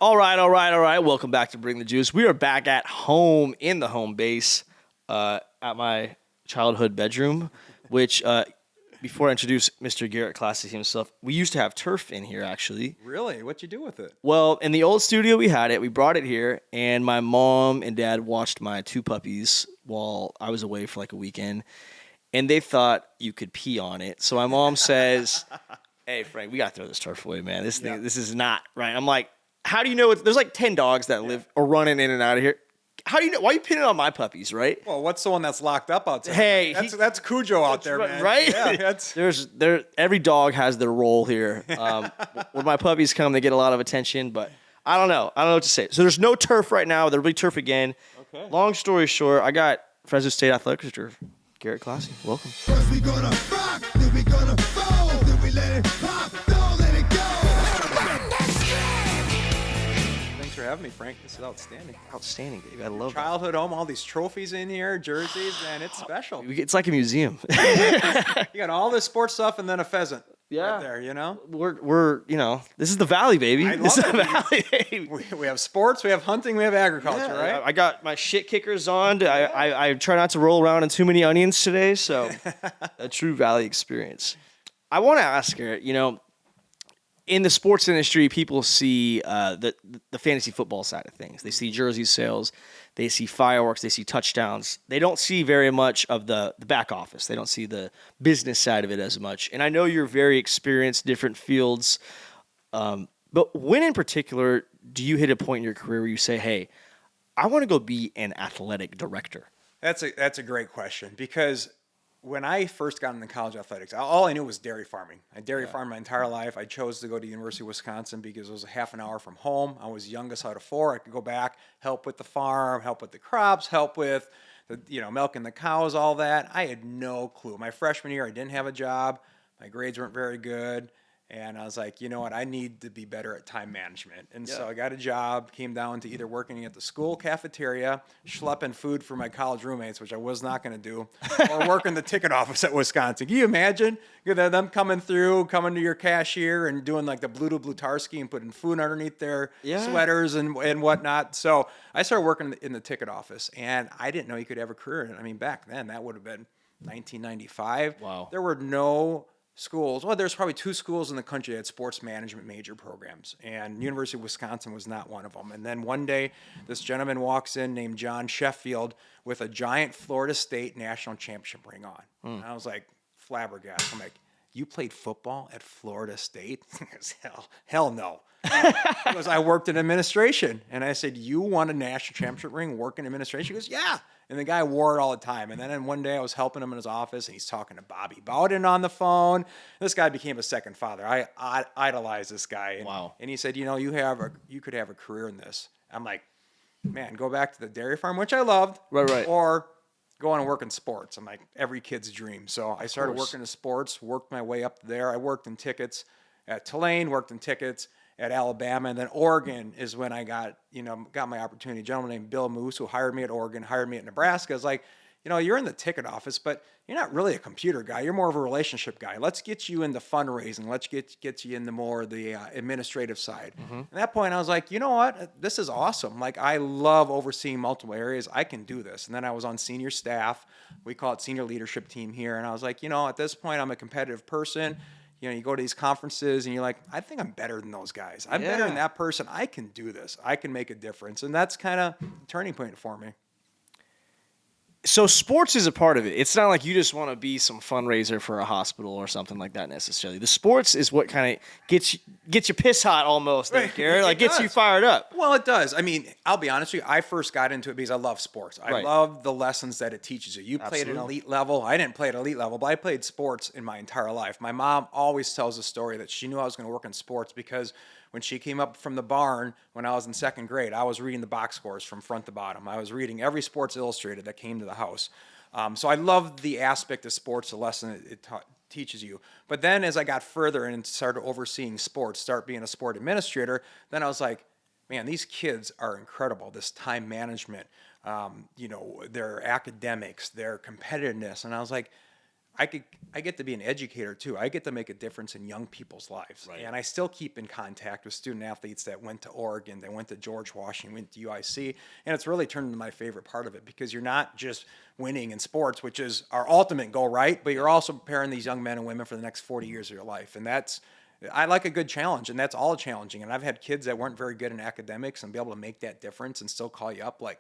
All right. Welcome back to Bring the Juice. We are back at home in the home base at my childhood bedroom, which, before I introduce Mr. Garrett Klassy himself, we used to have turf in here, actually. Really? What'd you do with it? Well, in the old studio, we had it. We brought it here, and my mom and dad watched my 2 puppies while I was away for like a weekend, and they thought you could pee on it. So my mom says, hey, Frank, we got to throw this turf away, man. This is not right. I'm like, how do you know? There's like 10 dogs that live or running in and out of here. How do you know? Why are you pinning on my puppies, right? Well, what's the one that's locked up outside? Hey, that's Cujo out there, man. Right? Yeah, every dog has their role here. When my puppies come, they get a lot of attention, but I don't know. I don't know what to say. So there's no turf right now. There'll be turf again. Okay. Long story short, I got Fresno State athletic director Garrett Klassy. Welcome. First we gonna rock, then we gonna fold, then we let it pop, don't let it go. Thanks for having me, Frank. This is outstanding. Outstanding, Dave. I love Childhood home, all these trophies in here, jerseys, and it's special. It's like a museum. You got all this sports stuff and then a pheasant. Yeah. Right there, you know? We're this is the Valley, baby. I This is love the it. Valley, baby. We have sports, we have hunting, we have agriculture, Yeah, right? I got my shit kickers on. I try not to roll around in too many onions today, so a true Valley experience. I want to ask her, in the sports industry, people see the fantasy football side of things. They see jersey sales, they see fireworks, they see touchdowns. They don't see very much of the back office. They don't see the business side of it as much. And I know you're very experienced, different fields. But when in particular do you hit a point in your career where you say, hey, I want to go be an athletic director? That's a great question, because when I first got into college athletics, all I knew was dairy farming. I dairy farmed my entire life. I chose to go to the University of Wisconsin because it was a half an hour from home. I was youngest out of 4. I could go back, help with the farm, help with the crops, help with the, milking the cows, all that. I had no clue. My freshman year, I didn't have a job. My grades weren't very good. And I was like, you know what? I need to be better at time management. And so I got a job, came down to either working at the school cafeteria, schlepping food for my college roommates, which I was not going to do, or working the ticket office at Wisconsin. Can you imagine them coming to your cashier and doing like the Blutarski and putting food underneath their sweaters and whatnot? So I started working in the ticket office, and I didn't know you could have a career in it. I mean, back then, that would have been 1995. Wow. There were no schools. Well, there's probably 2 schools in the country that had sports management major programs, and University of Wisconsin was not one of them. And then one day, this gentleman walks in named John Sheffield with a giant Florida State national championship ring on. And I was like, flabbergasted. I'm like, you played football at Florida State? He goes, hell no. Because I worked in administration. And I said, you won a national championship ring working in administration? He goes, yeah. And the guy wore it all the time. And then one day I was helping him in his office, and he's talking to Bobby Bowden on the phone. This guy became a second father. I idolized this guy. And, wow. And he said, you could have a career in this. I'm like, man, go back to the dairy farm, which I loved. Right. Or go on and work in sports. I'm like, every kid's dream. So I started working in sports, worked my way up there. I worked in tickets at Tulane, worked in tickets at Alabama, and then Oregon is when I got my opportunity. A gentleman named Bill Moose, who hired me at Oregon, hired me at Nebraska. I was like, you're in the ticket office, but you're not really a computer guy. You're more of a relationship guy. Let's get you into fundraising. Let's get you into more of the administrative side. Mm-hmm. At that point, I was like, you know what? This is awesome. Like, I love overseeing multiple areas. I can do this. And then I was on senior staff. We call it senior leadership team here. And I was like, at this point, I'm a competitive person. You go to these conferences and you're like, I think I'm better than those guys. I'm better than that person. I can do this. I can make a difference. And that's kind of a turning point for me. So sports is a part of it. It's not like you just want to be some fundraiser for a hospital or something like that necessarily. The sports is what kind of gets you piss hot almost, right. Garrett. Like gets you fired up. Well, it does. I mean, I'll be honest with you. I first got into it because I love sports. I love the lessons that it teaches you. You played at an elite level. I didn't play at elite level, but I played sports in my entire life. My mom always tells a story that she knew I was going to work in sports because when she came up from the barn when I was in 2nd grade, I was reading the box scores from front to bottom. I was reading every Sports Illustrated that came to the house. So I loved the aspect of sports, the lesson it teaches you. But then as I got further and started overseeing sports, start being a sport administrator, then I was like, man, these kids are incredible. This time management, their academics, their competitiveness. And I was like, I get to be an educator too. I get to make a difference in young people's lives. Right. And I still keep in contact with student athletes that went to Oregon, that went to George Washington, went to UIC. And it's really turned into my favorite part of it, because you're not just winning in sports, which is our ultimate goal, right? But you're also preparing these young men and women for the next 40 years of your life. And I like a good challenge, and that's all challenging. And I've had kids that weren't very good in academics and be able to make that difference and still call you up like,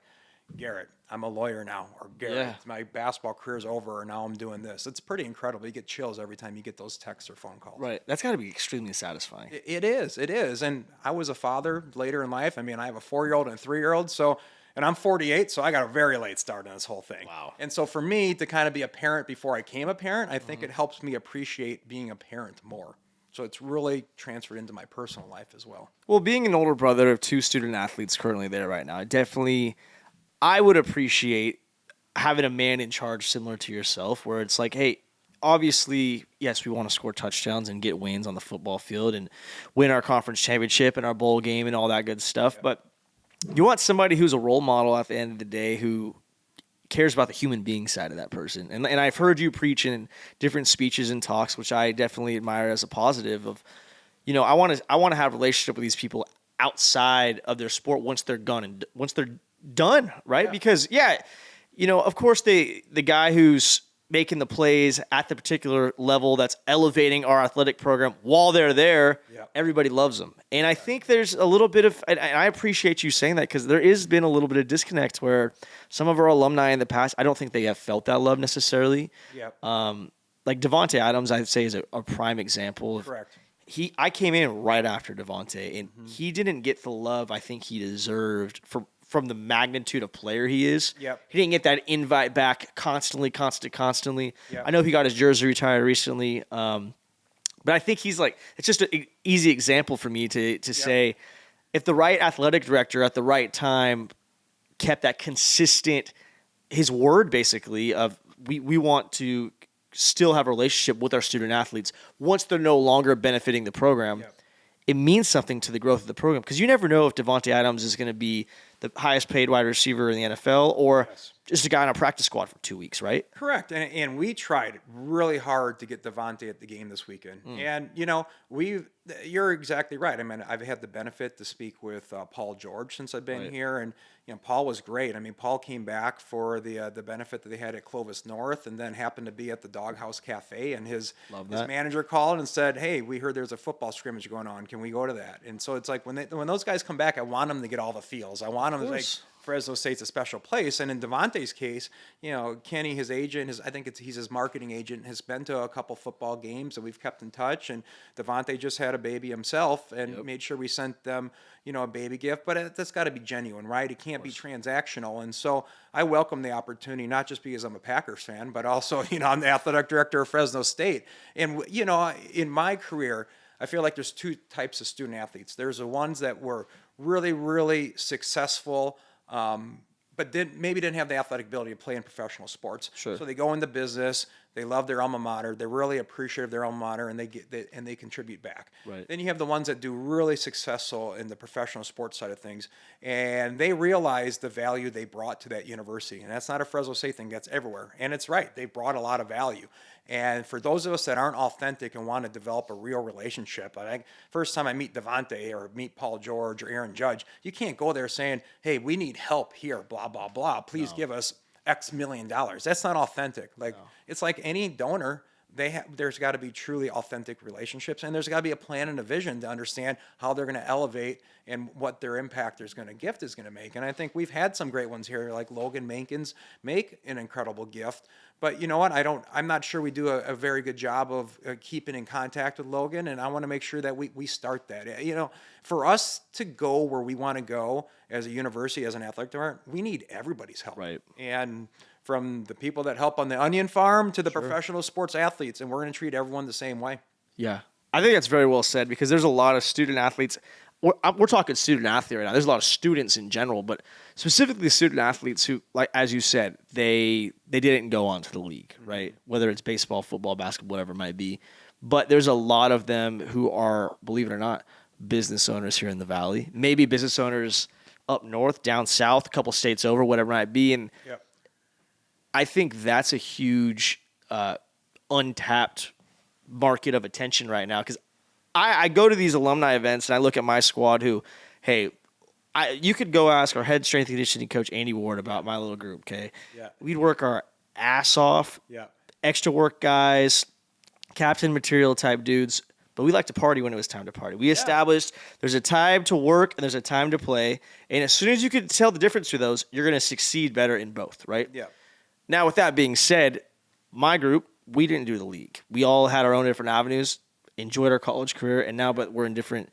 Garrett, I'm a lawyer now, or Garrett, my basketball career's over, and now I'm doing this. It's pretty incredible. You get chills every time you get those texts or phone calls. Right. That's got to be extremely satisfying. It is. And I was a father later in life. I mean, I have a 4-year-old and a 3-year-old, and I'm 48, so I got a very late start on this whole thing. Wow. And so for me to kind of be a parent before I became a parent, I think it helps me appreciate being a parent more. So it's really transferred into my personal life as well. Well, being an older brother of 2 student athletes currently there right now, I would appreciate having a man in charge similar to yourself, where it's like, hey, obviously, yes, we want to score touchdowns and get wins on the football field and win our conference championship and our bowl game and all that good stuff. Yeah. But you want somebody who's a role model at the end of the day, who cares about the human being side of that person. And I've heard you preach in different speeches and talks, which I definitely admire as a positive of, I want to have a relationship with these people outside of their sport once they're done, right? Yeah. Because, of course, the guy who's making the plays at the particular level that's elevating our athletic program while they're there, everybody loves them. And I think there's a little bit of, and I appreciate you saying that, because there has been a little bit of disconnect where some of our alumni in the past, I don't think they have felt that love necessarily. Yep. Like Devontae Adams, I'd say, is a prime example of. Correct. I came in right after Devontae, and he didn't get the love I think he deserved from the magnitude of player he is. Yep. He didn't get that invite back constantly. Yep. I know he got his jersey retired recently, but I think it's just an easy example for me to say, if the right athletic director at the right time kept that consistent, his word basically of we want to still have a relationship with our student athletes once they're no longer benefiting the program. Yep. It means something to the growth of the program, because you never know if Devontae Adams is going to be the highest paid wide receiver in the NFL or just a guy on a practice squad for 2 weeks, right? Correct. And we tried really hard to get Devontae at the game this weekend. And, you're exactly right. I mean, I've had the benefit to speak with Paul George since I've been here. And, Paul was great. I mean, Paul came back for the benefit that they had at Clovis North, and then happened to be at the Doghouse Cafe. And his manager called and said, hey, we heard there's a football scrimmage going on. Can we go to that? And so it's like when those guys come back, I want them to get all the feels. I want them to, like, Fresno State's a special place. And in Devontae's case, Kenny, his agent, he's his marketing agent, has been to a couple football games, and we've kept in touch. And Devontae just had a baby himself, and made sure we sent them, a baby gift. But that's got to be genuine, right? It can't be transactional. And so I welcome the opportunity, not just because I'm a Packers fan, but also, I'm the athletic director of Fresno State. And, in my career, I feel like there's 2 types of student athletes. There's the ones that were really, really successful, but maybe didn't have the athletic ability to play in professional sports. Sure. So they go into business. They love their alma mater. They're really appreciative of their alma mater, and they contribute back. Right. Then you have the ones that do really successful in the professional sports side of things, and they realize the value they brought to that university. And that's not a Fresno State thing. That's everywhere. And it's right. They brought a lot of value. And for those of us that aren't authentic and want to develop a real relationship, I think first time I meet Devontae or meet Paul George or Aaron Judge, you can't go there saying, hey, we need help here, blah, blah, blah. Please give us X million dollars. That's not authentic. It's like any donor, there's got to be truly authentic relationships, and there's got to be a plan and a vision to understand how they're going to elevate and what their impact is going to make. And I think we've had some great ones here, like Logan Mankins make an incredible gift. But you know what? I'm not sure we do a very good job of keeping in contact with Logan, and I want to make sure that we start that. For us to go where we want to go as a university, as an athletic department, we need everybody's help. Right. And from the people that help on the onion farm to the professional sports athletes, and we're going to treat everyone the same way. Yeah. I think that's very well said, because there's a lot of student athletes. We're talking student athlete right now. There's a lot of students in general, but specifically student athletes who, like as you said, they didn't go on to the league, right? Whether it's baseball, football, basketball, whatever it might be. But there's a lot of them who are, believe it or not, business owners here in the Valley. Maybe business owners up north, down south, a couple states over, whatever it might be. And I think that's a huge untapped market of attention right now. Because I go to these alumni events and I look at my squad who, hey, you could go ask our head strength and conditioning coach, Andy Ward, about my little group, okay? Yeah. We'd work our ass off, Yeah. extra work guys, captain material type dudes, but we like to party when it was time to party. We established there's a time to work and there's a time to play, and as soon as you can tell the difference through those, you're going to succeed better in both, right? Yeah. Now, with that being said, my group, we didn't do the league. We all had our own different avenues, enjoyed our college career, and now but we're in different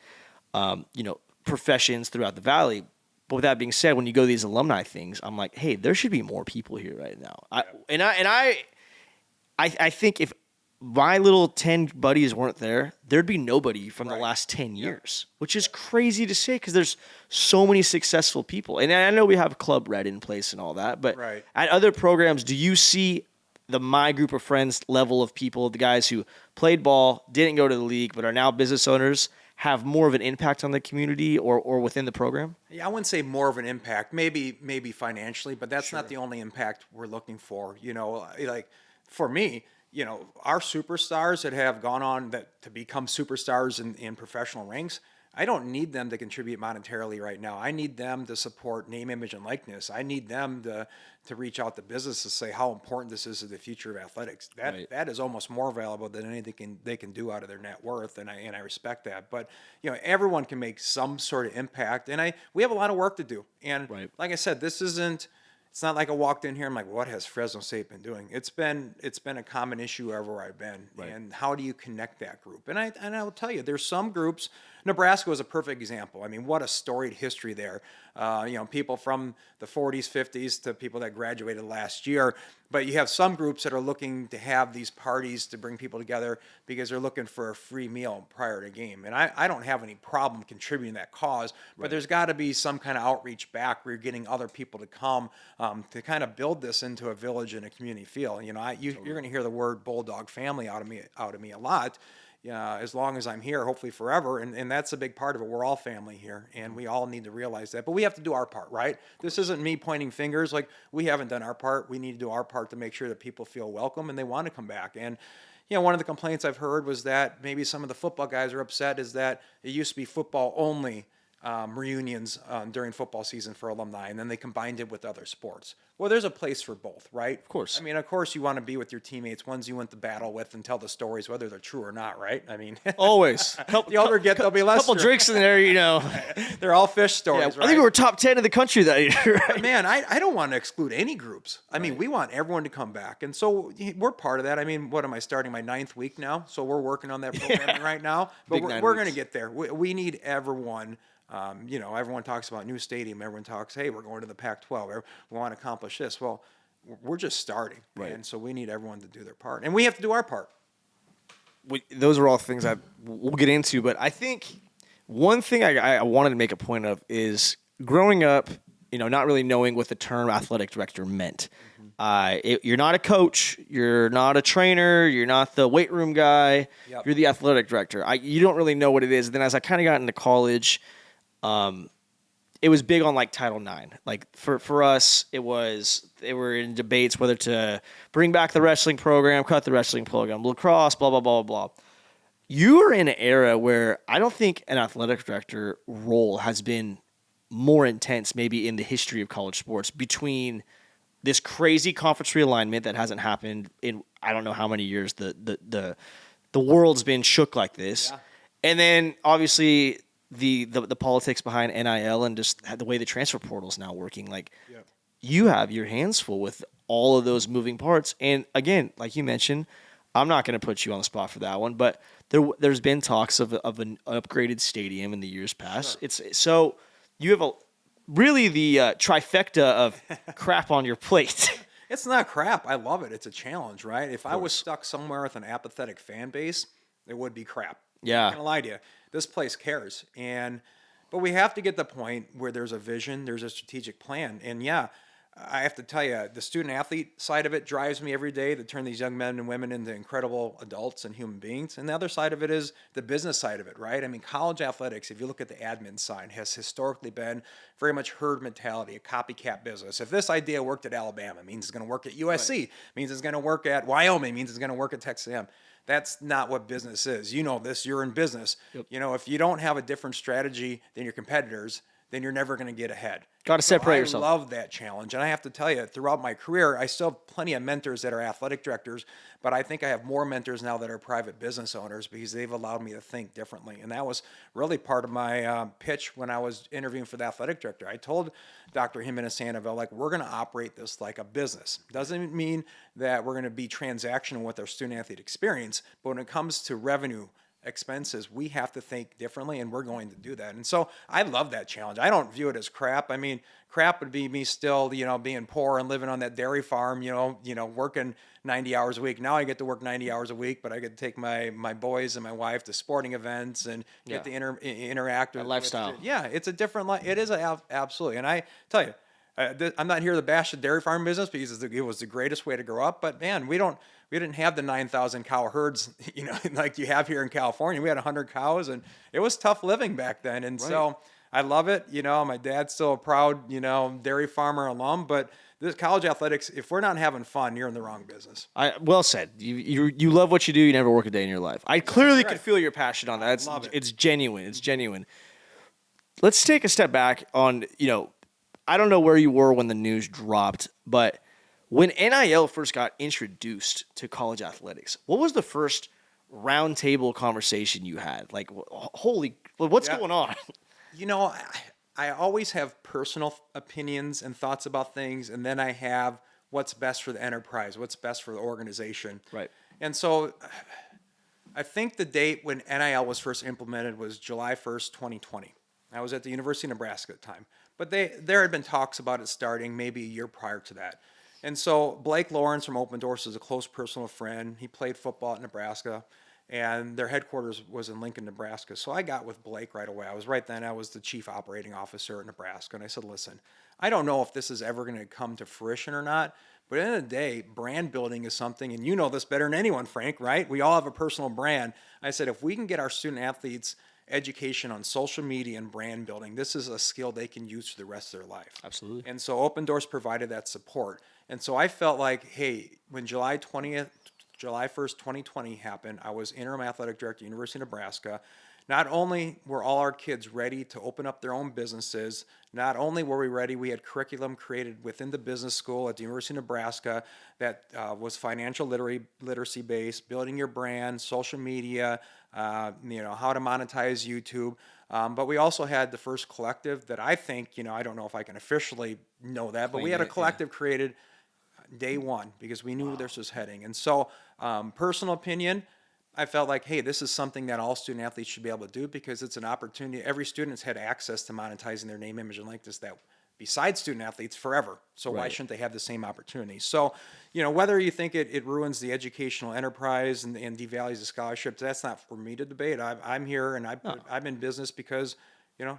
professions throughout the Valley. But with that being said, when you go to these alumni things, I'm like, hey, there should be more people here right now. I think if my little 10 buddies weren't there, there'd be nobody from the last 10 years, which is crazy to say because there's so many successful people. And I know we have Club Red in place and all that, but at other programs, do you see the my group of friends level of people, the guys who played ball, didn't go to the league, but are now business owners, have more of an impact on the community or within the program? Yeah, I wouldn't say more of an impact, maybe financially, but that's not the only impact we're looking for. Like for me, our superstars that have gone on to become superstars in professional ranks, I don't need them to contribute monetarily right now. I need them to support name, image, and likeness. I need them to reach out to business to say how important this is to the future of athletics. That is almost more valuable than anything they can do out of their net worth, and I respect that. But everyone can make some sort of impact, and we have a lot of work to do. And like I said, it's not like I walked in here and I'm like, what has Fresno State been doing? It's been a common issue everywhere I've been. And how do you connect that group? And I will tell you, there's some groups. Nebraska was a perfect example. I mean, what a storied history there. People from the 40s, 50s to people that graduated last year. But you have some groups that are looking to have these parties to bring people together because they're looking for a free meal prior to a game. And I don't have any problem contributing to that cause, but there's got to be some kind of outreach back where you're getting other people to come to kind of build this into a village and a community feel. You're going to hear the word Bulldog Family out of me a lot. As long as I'm here, hopefully forever. And that's a big part of it. We're all family here, and we all need to realize that. But we have to do our part, right? This isn't me pointing fingers. Like, we haven't done our part. We need to do our part to make sure that people feel welcome and they want to come back. And, one of the complaints I've heard was that maybe some of the football guys are upset is that it used to be football only reunions during football season for alumni, and then they combined it with other sports. Well, there's a place for both, right? Of course. I mean, of course you want to be with your teammates, ones you went to battle with, and tell the stories, whether they're true or not, right? I mean, always. The older you get, there'll be less. Couple drinks in there, They're all fish stories, right? I think we were top 10 in the country that year, right? But man, I don't want to exclude any groups. I mean, we want everyone to come back. And so we're part of that. I mean, what am I starting my 9th week now? So we're working on that programming right now. But we're going to get there. We need everyone. Everyone talks about new stadium. Everyone talks, hey, we're going to the Pac-12. We want to accomplish this. Well, we're just starting. Right. And so we need everyone to do their part. And we have to do our part. Those are all things we'll get into. But I think one thing I wanted to make a point of is growing up, not really knowing what the term athletic director meant. You're not a coach. You're not a trainer. You're not the weight room guy. Yep. You're the athletic director. You don't really know what it is. And then as I kind of got into college, it was big on like Title IX. Like for us, they were in debates whether to bring back the wrestling program, cut the wrestling program, lacrosse, blah, blah, blah, blah. You are in an era where I don't think an athletic director role has been more intense maybe in the history of college sports between this crazy conference realignment that hasn't happened in I don't know how many years the world's been shook like this. Yeah. And then obviously the politics behind NIL and just the way the transfer portal is now working. Like you have your hands full with all of those moving parts. And again, like you mentioned, I'm not going to put you on the spot for that one, but there's been talks of an upgraded stadium in the years past. Sure. It's so you have really the trifecta of crap on your plate. It's not crap. I love it. It's a challenge, right? If I was stuck somewhere with an apathetic fan base, it would be crap. Yeah. I'm not gonna lie to you. This place cares. But we have to get the point where there's a vision, there's a strategic plan. And I have to tell you, the student athlete side of it drives me every day to turn these young men and women into incredible adults and human beings. And the other side of it is the business side of it, right? I mean, college athletics, if you look at the admin side, has historically been very much herd mentality, a copycat business. If this idea worked at Alabama, it means it's going to work at USC, right. Means it's going to work at Wyoming, means it's going to work at Texas A&M. That's not what business is. You know this, you're in business. Yep. You know, if you don't have a different strategy than your competitors, then you're never going to get ahead. Got to separate yourself. I love that challenge. And I have to tell you, throughout my career, I still have plenty of mentors that are athletic directors, but I think I have more mentors now that are private business owners because they've allowed me to think differently. And that was really part of my pitch when I was interviewing for the athletic director. I told Dr. Jimenez Sandoval, like, we're going to operate this like a business. Doesn't mean that we're going to be transactional with our student athlete experience, but when it comes to revenue, expenses, we have to think differently, and we're going to do that. And so I love that challenge. I don't view it as crap. I mean, crap would be me still, being poor and living on that dairy farm, working 90 hours a week. Now I get to work 90 hours a week, but I get to take my boys and my wife to sporting events and get to interact with lifestyle. It's a different life. It is absolutely. And I tell you, I'm not here to bash the dairy farm business because it was the greatest way to grow up, but man, we didn't have the 9,000 cow herds, like you have here in California. We had 100 cows, and it was tough living back then. And so I love it. My dad's still a proud, dairy farmer alum, but this college athletics, if we're not having fun, you're in the wrong business. Well said. You love what you do. You never work a day in your life. I clearly could feel your passion on that. It's genuine. It's genuine. Let's take a step back on, I don't know where you were when the news dropped, but when NIL first got introduced to college athletics, what was the first roundtable conversation you had? Like, what's going on? I always have personal opinions and thoughts about things, and then I have what's best for the enterprise, what's best for the organization. Right. And so I think the date when NIL was first implemented was July 1st, 2020. I was at the University of Nebraska at the time. But there had been talks about it starting maybe a year prior to that. And so Blake Lawrence from Open Doors is a close personal friend. He played football at Nebraska, and their headquarters was in Lincoln, Nebraska. So I got with Blake right away. I was the chief operating officer at Nebraska, and I said, listen, I don't know if this is ever going to come to fruition or not, but at the end of the day, brand building is something, and you know this better than anyone, Frank, right? We all have a personal brand. I said, if we can get our student athletes education on social media and brand building, this is a skill they can use for the rest of their life. Absolutely. And so Open Doors provided that support. And so I felt like, hey, when July 1st, 2020 happened, I was interim athletic director at the University of Nebraska. Not only were all our kids ready to open up their own businesses, not only were we ready, we had curriculum created within the business school at the University of Nebraska that was financial literacy based, building your brand, social media, how to monetize YouTube. But we also had the first collective that I think, I don't know if I can officially know that, but we had a collective created day one because we knew where this was heading. And so personal opinion, I felt like, hey, this is something that all student athletes should be able to do because it's an opportunity. Every student has had access to monetizing their name, image, and likeness that besides student athletes forever. So why shouldn't they have the same opportunity? So, whether you think it ruins the educational enterprise and devalues the scholarships, that's not for me to debate. I'm here and I'm in business because,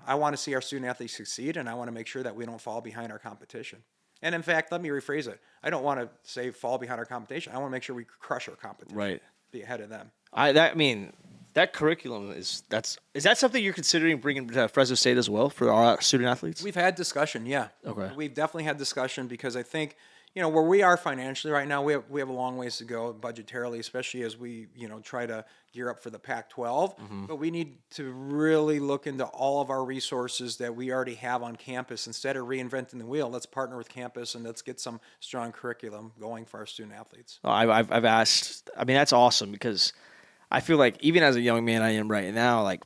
I want to see our student athletes succeed and I want to make sure that we don't fall behind our competition. And in fact, let me rephrase it. I don't want to say fall behind our competition. I want to make sure we crush our competition. Right. Be ahead of them. That curriculum is that something you're considering bringing to Fresno State as well for our student athletes? We've had discussion, yeah. Okay. We've definitely had discussion because I think, where we are financially right now, we have a long ways to go budgetarily, especially as we, try to gear up for the Pac-12. Mm-hmm. But we need to really look into all of our resources that we already have on campus. Instead of reinventing the wheel, let's partner with campus and let's get some strong curriculum going for our student athletes. Oh, I've asked. That's awesome because I feel like even as a young man I am right now, like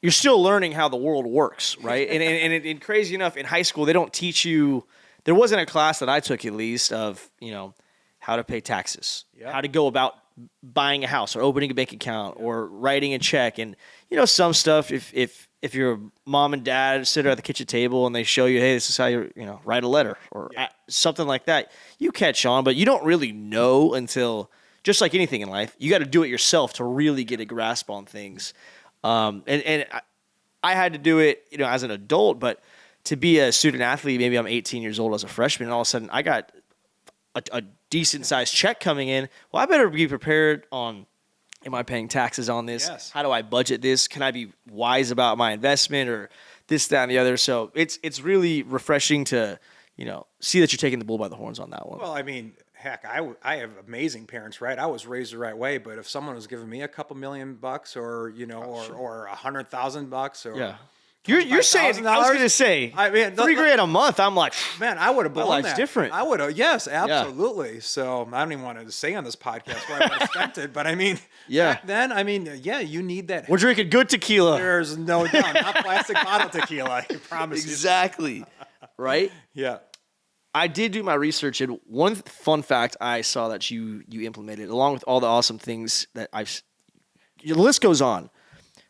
you're still learning how the world works, right? and crazy enough, in high school they don't teach you. There wasn't a class that I took at least of how to pay taxes, how to go about buying a house or opening a bank account or writing a check, and some stuff. If your mom and dad sit at the kitchen table and they show you, hey, this is how you write a letter or something like that, you catch on, but you don't really know until. Just like anything in life, you got to do it yourself to really get a grasp on things. And I had to do it, as an adult. But to be a student athlete, maybe I'm 18 years old as a freshman, and all of a sudden I got a decent sized check coming in. Well, I better be prepared on, am I paying taxes on this? Yes. How do I budget this? Can I be wise about my investment or this, that, and the other? So it's really refreshing to, see that you're taking the bull by the horns on that one. Well, I mean, heck, I have amazing parents, right? I was raised the right way, but if someone was giving me a couple $1,000,000 or, or $100,000 or Yeah. You're saying, I was going to say, I mean, $3,000 a month. I'm like, man, I would have blown life's that. different. I would have, yes, absolutely. So I don't even want to say on this podcast where I would have spent it, but I mean, back then, you need that. We're drinking good tequila. There's no doubt, not plastic bottle tequila. I promise Exactly. Right? you. Yeah. I did do my research, and one fun fact I saw that you implemented, along with all the awesome things that the list goes on.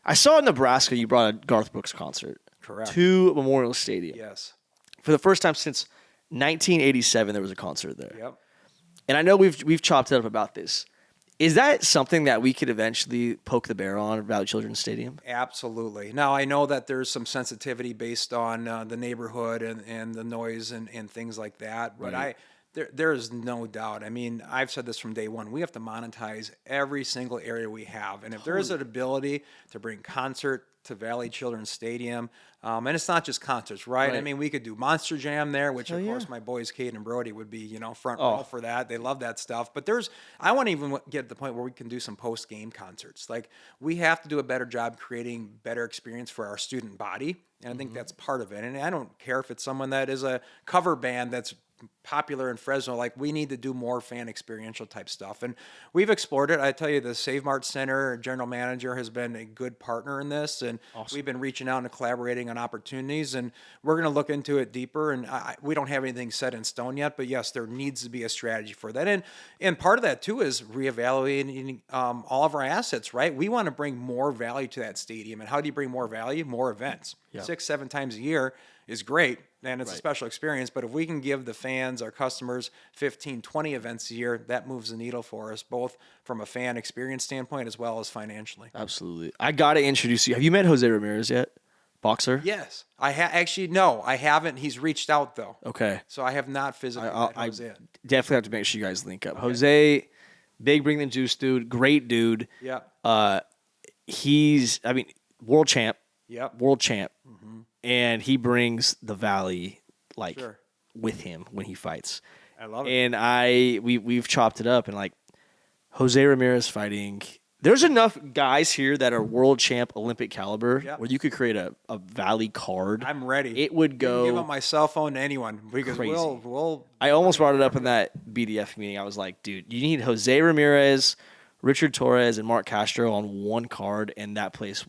I saw in Nebraska you brought a Garth Brooks concert. Correct. To Memorial Stadium. Yes. For the first time since 1987, there was a concert there. Yep. And I know we've chopped it up about this. Is that something that we could eventually poke the bear on Valley Children's Stadium? Absolutely. Now, I know that there's some sensitivity based on the neighborhood and the noise and things like that, but Right. there is no doubt. I mean, I've said this from day one. We have to monetize every single area we have. And if there is an ability to bring concert to Valley Children's Stadium, and it's not just concerts, right? I Right. mean, we could do Monster Jam there, which Hell of course yeah. my boys, Cade and Brody, would be, front Oh. row for that. They love that stuff. But I want to even get to the point where we can do some post-game concerts. Like, we have to do a better job creating better experience for our student body. And I think that's part of it. And I don't care if it's someone that is a cover band that's popular in Fresno. Like, we need to do more fan experiential type stuff. And we've explored it. I tell you, the Save Mart Center general manager has been a good partner in this. And we've been reaching out and collaborating on opportunities. And we're going to look into it deeper. And we don't have anything set in stone yet. But yes, there needs to be a strategy for that. And part of that, too, is reevaluating all of our assets, right? We want to bring more value to that stadium. And how do you bring more value? More events. Yeah. 6-7 times a year is great, and it's a Right. special experience. But if we can give the fans, our customers, 15, 20 events a year, that moves the needle for us, both from a fan experience standpoint as well as financially. Absolutely. I got to introduce you. Have you met Jose Ramirez yet? Boxer? Yes. Actually, no, I haven't. He's reached out, though. Okay. So I have not physically met I Jose. definitely have to make sure you guys link up. Jose, big bring the juice dude, great dude. Yeah. He's, world champ. Yep. World champ. And he brings the Valley Sure. with him when he fights. I love it. And we've chopped it up, and Jose Ramirez fighting. There's enough guys here that are world champ Olympic caliber Yep. where you could create a Valley card. I'm ready. It would You can give go up my cell phone to anyone because crazy. we'll I almost brought it up in that BDF meeting. I was like, dude, you need Jose Ramirez, Richard Torres, and Mark Castro on one card, and that place,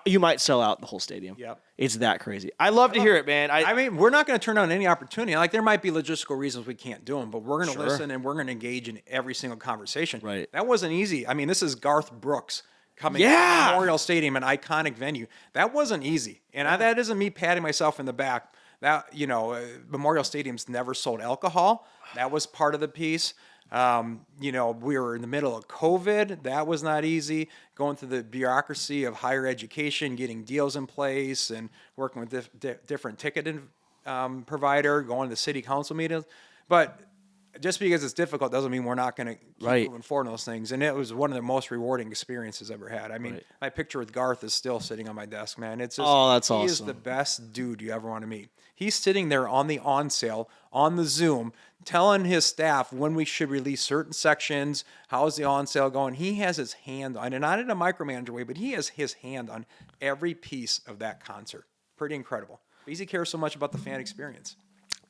you might sell out the whole stadium. Yep. It's that crazy. I love to hear it, man. I mean, we're not going to turn down any opportunity. Like, there might be logistical reasons we can't do them, but we're going to Sure. listen and we're going to engage in every single conversation. Right. That wasn't easy. I mean, this is Garth Brooks coming Yeah. to Memorial Stadium, an iconic venue. That wasn't eady. And that isn't me patting myself in the back. That, Memorial Stadium's never sold alcohol. That was part of the piece. We were in the middle of COVID. That was not easy. Going through the bureaucracy of higher education, getting deals in place, and working with different ticketing provider, going to city council meetings. But just because it's difficult doesn't mean we're not going to keep Right. moving forward on those things. And it was one of the most rewarding experiences I've ever had. I mean, Right. my picture with Garth is still sitting on my desk, man. It's just, Oh, that's he is awesome. the best dude you ever want to meet. He's sitting there on the on sale, on the Zoom, telling his staff when we should release certain sections, how's the on sale going. He has his hand on, and not in a micromanager way, but he has his hand on every piece of that concert. Pretty incredible. Because he cares so much about the fan experience.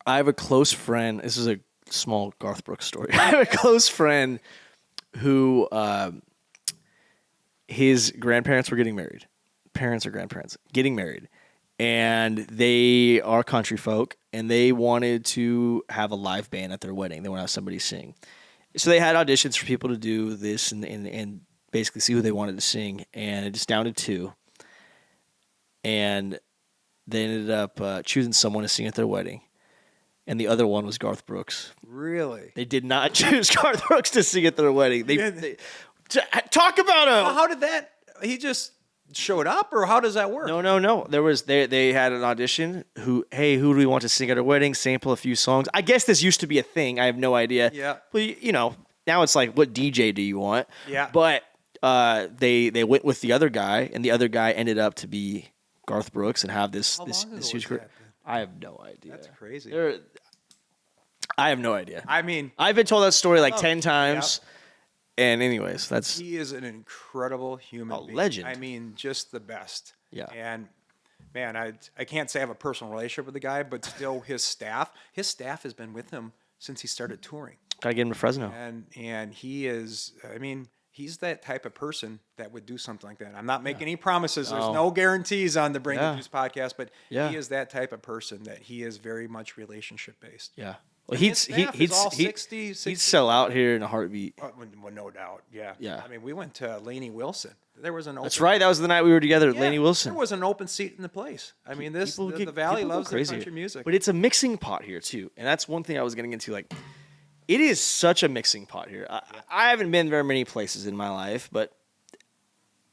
I have a close friend. This is a small Garth Brooks story. I have a close friend who his grandparents were getting married. Parents or grandparents getting married. And they are country folk, and they wanted to have a live band at their wedding. They want to have somebody sing. So they had auditions for people to do this and basically see who they wanted to sing. And it just down to two. And they ended up choosing someone to sing at their wedding. And the other one was Garth Brooks. Really? They did not choose Garth Brooks to sing at their wedding. Talk about him. Well, how did that? He just showed up, or how does that work? No. They had an audition. Who do we want to sing at our wedding? Sample a few songs. I guess this used to be a thing. I have no idea. Yeah. But now it's like, what DJ do you want? Yeah. But they went with the other guy, and the other guy ended up to be Garth Brooks and have this long ago huge was career. that, then? I have no idea. That's crazy. I have no idea. I mean, I've been told that story like Oh, 10 times. And anyways, that's he is an incredible human being. legend. I mean, just the best. Yeah. And man, I can't say I have a personal relationship with the guy, but still his staff has been with him since he started touring. gotta get him to Fresno. And he is, I mean, he's that type of person that would do something like that. I'm not making any promises. There's no guarantees on the Bring the Juice podcast, but he is that type of person that he is very much relationship based. Yeah. Well, His staff is all 60, he'd sell out here in a heartbeat. Well, no doubt. Yeah. Yeah. I mean, we went to Lainey Wilson. There was an open, That's right. That was the night we were together with yeah, Lainey Wilson. There was an open seat in the place. I mean, the Valley people go loves their crazy country here. music. But it's a mixing pot here too, and that's one thing I was getting into. Like, it is such a mixing pot here. I haven't been very many places in my life, but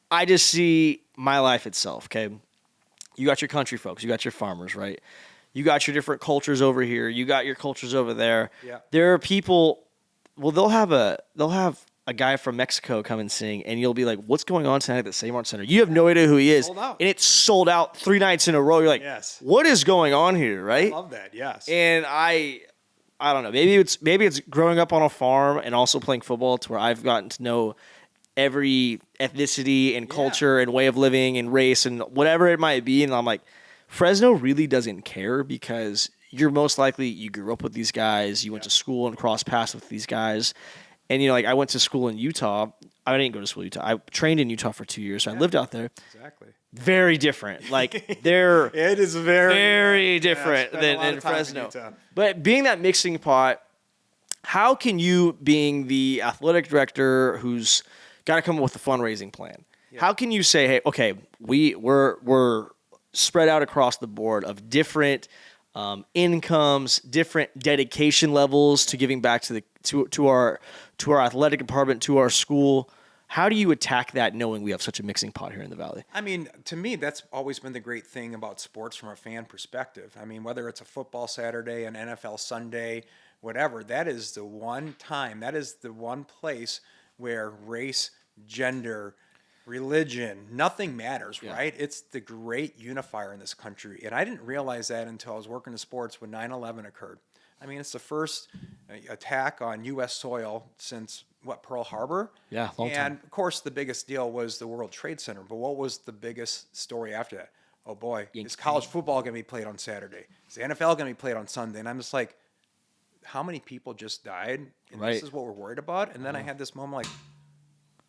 I just see my life itself. Okay, you got your country folks, you got your farmers, right? You got your different cultures over here. You got your cultures over there. Yeah. There are people. Well, they'll have a guy from Mexico come and sing, and you'll be like, "What's going on tonight at the Save Mart Center?" You have no idea who he is, Sold out. and it's sold out 3 nights in a row. You're like, Yes. "What is going on here?" Right? I love that. Yes. And I don't know. Maybe it's growing up on a farm and also playing football to where I've gotten to know every ethnicity and culture and way of living and race and whatever it might be, and I'm like, Fresno really doesn't care because you're most likely you grew up with these guys, you went to school and crossed paths with these guys. And like I went to school in Utah. I didn't go to school in Utah. I trained in Utah for 2 years. So I lived out there. Exactly. Very different. Like they're It is very different spent a lot than of time in Fresno. Utah. But being that mixing pot, how can you, being the athletic director who's got to come up with a fundraising plan, how can you say, hey, okay, we're spread out across the board of different incomes, different dedication levels to giving back to our athletic department, to our school. How do you attack that knowing we have such a mixing pot here in the Valley? I mean, to me, that's always been the great thing about sports from a fan perspective. I mean, whether it's a football Saturday, an NFL Sunday, whatever, that is the one time, that is the one place where race, gender, religion, nothing matters, right? It's the great unifier in this country. And I didn't realize that until I was working in sports when 9/11 occurred. I mean, it's the first attack on U.S. soil since, Pearl Harbor? Yeah, long time. And, of course, the biggest deal was the World Trade Center. But what was the biggest story after that? Oh, boy, is college football going to be played on Saturday? Is the NFL going to be played on Sunday? And I'm just like, how many people just died? And this is what we're worried about? And then I had this moment like,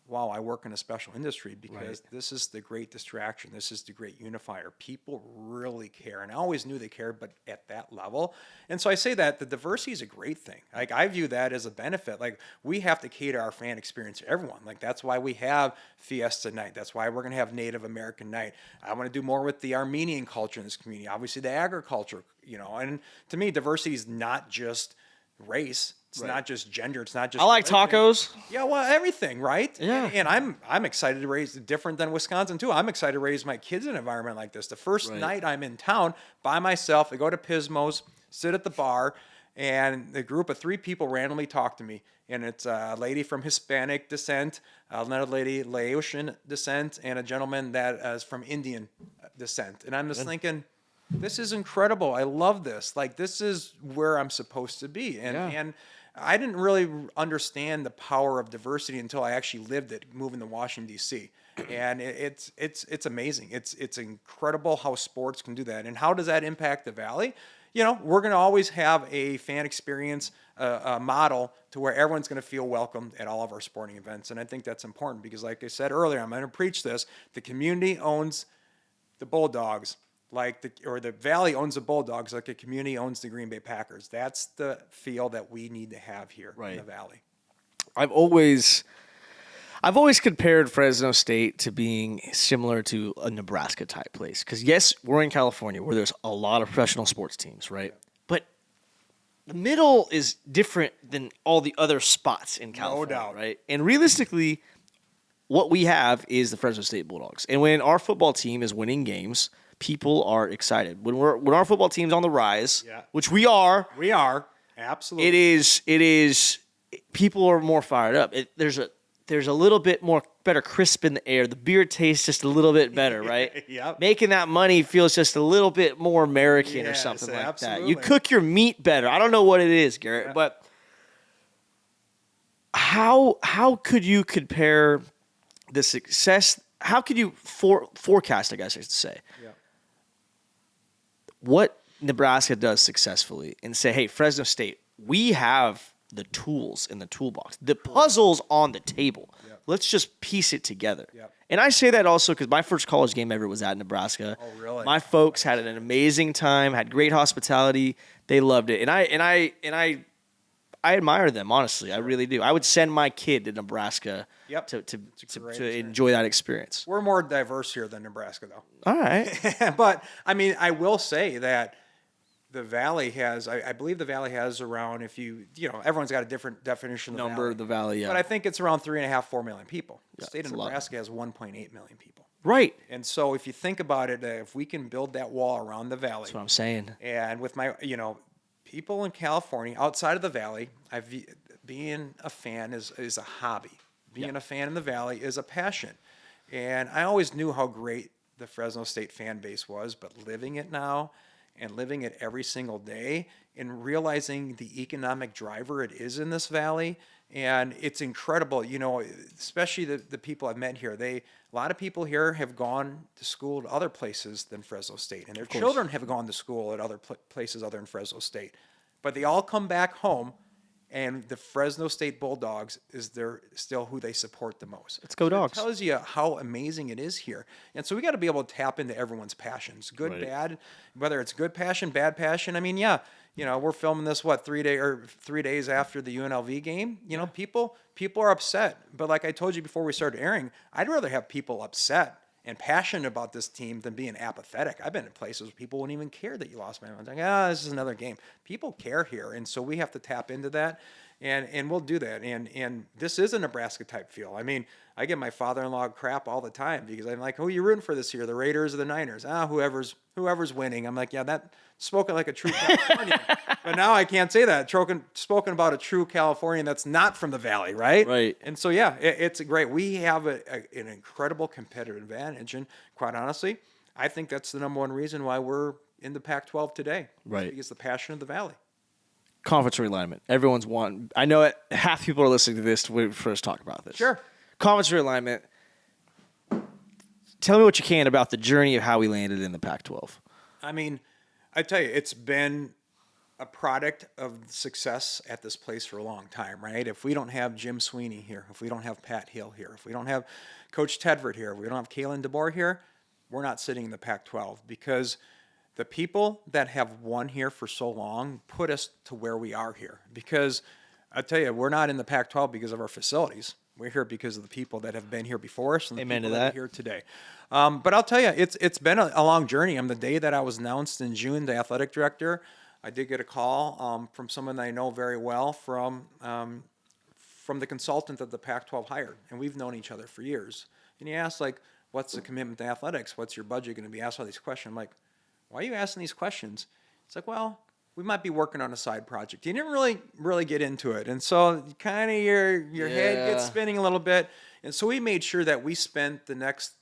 wow, I work in a special industry because this is the great distraction. This is the great unifier. People really care. And I always knew they cared, but at that level. And so I say that the diversity is a great thing. Like, I view that as a benefit. Like, we have to cater our fan experience to everyone. Like, that's why we have Fiesta Night. That's why we're going to have Native American Night. I want to do more with the Armenian culture in this community. Obviously, the agriculture, And to me, diversity is not just race. It's not just gender. It's not just. I like religion. tacos. Yeah, well, everything, right? Yeah. And I'm excited to raise different than Wisconsin too. I'm excited to raise my kids in an environment like this. The first night I'm in town by myself, I go to Pismo's, sit at the bar, and a group of 3 people randomly talk to me. And it's a lady from Hispanic descent, another lady Laotian descent, and a gentleman that is from Indian descent. And I'm just thinking, this is incredible. I love this. Like, this is where I'm supposed to be. And I didn't really understand the power of diversity until I actually lived it, moving to Washington, D.C. And it's amazing. It's incredible how sports can do that. And how does that impact the Valley? We're going to always have a fan experience a model to where everyone's going to feel welcome at all of our sporting events. And I think that's important because, like I said earlier, I'm going to preach this. The community owns the Bulldogs. The Valley owns the Bulldogs like the community owns the Green Bay Packers. That's the feel that we need to have here in the Valley. I've always compared Fresno State to being similar to a Nebraska type place. Because yes, we're in California where there's a lot of professional sports teams, right? But the middle is different than all the other spots in California, doubt. right? And realistically, what we have is the Fresno State Bulldogs. And when our football team is winning games, people are excited. When our football team's on the rise, which we are, Absolutely. it is people are more fired up. There's a little bit more better crisp in the air. The beer tastes just a little bit better, right? Yep. Making that money feels just a little bit more American or something like that. You cook your meat better. I don't know what it is, Garrett, but how could you compare the success? How could you forecast, I guess I should say, what Nebraska does successfully and say, hey, Fresno State, we have the tools in the toolbox. The puzzle's on the table. Yep. Let's just piece it together. Yep. And I say that also because my first college game ever was at Nebraska. Oh, really? My folks had an amazing time, had great hospitality. They loved it. And I admire them, honestly. I really do. I would send my kid to Nebraska to enjoy that experience. We're more diverse here than Nebraska, though. All right. But, I mean, I will say that the Valley has, I believe the Valley has around, everyone's got a different definition of the Number Valley. of the Valley, yeah. But I think it's around 3.5, 4 million people. The Yeah, state of it's a lot. Nebraska has 1.8 million people. Right. And so if you think about it, if we can build that wall around the Valley. That's what I'm saying. And with my, people in California, outside of the Valley, being a fan is a hobby. Being a fan in the Valley is a passion. And I always knew how great the Fresno State fan base was, but living it now and living it every single day and realizing the economic driver it is in this valley, and it's incredible, especially the people I've met here. A lot of people here have gone to school at other places than Fresno State, and their children have gone to school at other places other than Fresno State. But they all come back home, and the Fresno State Bulldogs is still who they support the most. Let's go Dogs. It tells you how amazing it is here. And so we got to be able to tap into everyone's passions, good, bad, whether it's good passion, bad passion. I mean, we're filming this 3 days after the UNLV game. People are upset. But like I told you before we started airing, I'd rather have people upset and passionate about this team than being apathetic. I've been in places where people wouldn't even care that you lost. I'm like, this is another game. People care here, and so we have to tap into that, and we'll do that. And this is a Nebraska type feel. I mean, I get my father-in-law crap all the time because I'm like, who are you rooting for this year, the Raiders or the Niners? Whoever's winning. I'm like, that spoken like a true Californian. But now I can't say that. Spoken about a true Californian that's not from the Valley, right? Right. And so, it's great. We have an incredible competitive advantage. And quite honestly, I think that's the number one reason why we're in the Pac-12 today. Right. Because the passion of the Valley. Conference realignment. Everyone's wanting. I know half people are listening to this to first talk about this. Sure. Conference realignment. Tell me what you can about the journey of how we landed in the Pac-12. I mean, I tell you, it's been a product of success at this place for a long time, right? If we don't have Jim Sweeney here, if we don't have Pat Hill here, if we don't have Coach Tedford here, if we don't have Kalen DeBoer here, we're not sitting in the Pac-12 because the people that have won here for so long put us to where we are here. Because I tell you, we're not in the Pac-12 because of our facilities. We're here because of the people that have been here before us and the Amen people to that that. are here today. But I'll tell you, it's been a long journey. The day that I was announced in June, the athletic director, I did get a call from someone that I know very well from the consultant that the Pac-12 hired, and we've known each other for years. And he asked, what's the commitment to athletics? What's your budget going to be? Asked all these questions. I'm like, why are you asking these questions? It's like, well, we might be working on a side project. He didn't really get into it. And so kind of your head gets spinning a little bit. And so we made sure that we spent the next,